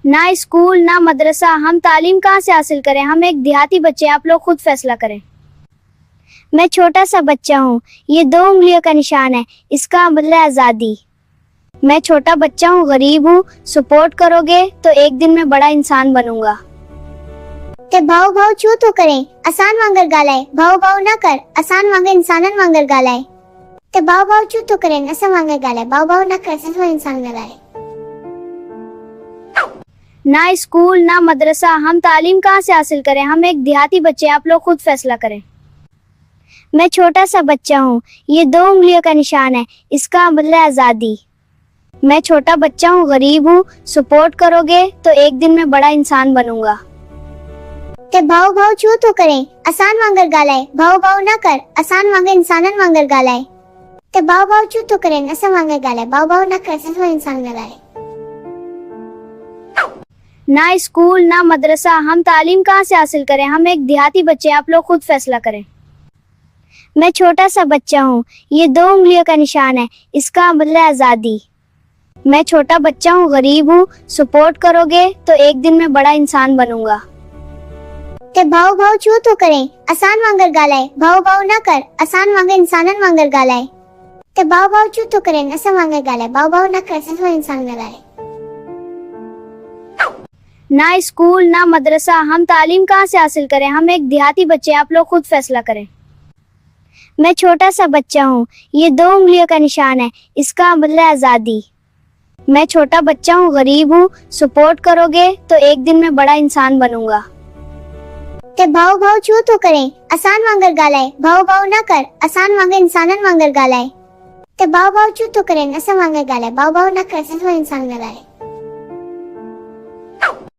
نہ اسکول نہ مدرسہ، ہم تعلیم کہاں سے حاصل کریں؟ ہم ایک دیہاتی بچے، آپ لوگ خود فیصلہ کریں۔ میں چھوٹا سا بچہ ہوں، یہ 2 انگلیوں کا نشان ہے، اس کا مطلب ہے آزادی۔ میں چھوٹا بچہ ہوں، غریب ہوں، سپورٹ کرو گے تو ایک دن میں بڑا انسان بنوں گا۔ تے بھاؤ بھاؤ چو تو کریں آسان وانگر گالائے، بھاؤ بھاؤ نہ کر آسان وانگر انسانن وانگر گالائے۔ تے بھاؤ بھاؤ چو تو کریں آسان وانگر گالائے، بھاؤ بھاؤ نہ کر آسان وانگر انسان گالائے۔ نہ اسکول نہ مدرسہ، ہم تعلیم کہاں سے حاصل کریں؟ ہم ایک دیہاتی بچے، آپ لوگ خود فیصلہ کریں۔ میں چھوٹا سا بچہ ہوں، یہ 2 انگلیوں کا نشان ہے، اس کا مطلب ہے آزادی۔ میں چھوٹا بچہ ہوں، غریب ہوں، سپورٹ کرو گے تو ایک دن میں بڑا انسان بنوں گا۔ تے بھاؤ بھاؤ چو تو کریں آسان وانگر گالائے، بھاؤ بھاؤ نہ کر آسان وانگر انسانن وانگر گالائے۔ تے بھاؤ بھاؤ چو تو کریں آسان وانگر گالائے، بھاؤ بھاؤ نہ کر آسان وانگر انسان گالائے۔ نہ اسکول نہ مدرسہ، ہم تعلیم کہاں سے حاصل کریں؟ ہم ایک دیہاتی بچے، آپ لوگ خود فیصلہ کریں۔ میں چھوٹا سا بچہ ہوں، یہ 2 انگلیوں کا نشان ہے، اس کا مطلب ہے آزادی۔ میں چھوٹا بچہ ہوں، غریب ہوں، سپورٹ کرو گے تو ایک دن میں بڑا انسان بنوں گا۔ تے بھاؤ بھاؤ چو تو کریں آسان وانگر گالائے، بھاؤ بھاؤ نہ کر آسان وانگر انسانن وانگر گالائے۔ تے بھاؤ بھاؤ چو تو کریں آسان وانگر گالائے، بھاؤ بھاؤ نہ کر آسان وانگر انسان گالائے۔ نہ اسکول نہ مدرسہ، ہم تعلیم کہاں سے حاصل کریں؟ ہم ایک دیہاتی بچے، آپ لوگ خود فیصلہ کریں۔ میں چھوٹا سا بچہ ہوں، یہ 2 انگلیوں کا نشان ہے، اس کا مطلب ہے آزادی۔ میں چھوٹا بچہ ہوں، غریب ہوں، سپورٹ کرو گے تو ایک دن میں بڑا انسان بنوں گا۔ تے بھاؤ بھاؤ چو تو کریں آسان وانگر گالائے، بھاؤ بھاؤ نہ کر آسان وانگر انسانن وانگر گالائے۔ تے بھاؤ بھاؤ چو تو کریں آسان وانگر گالائے، بھاؤ بھاؤ نہ کر آسان وانگر انسان گالائے۔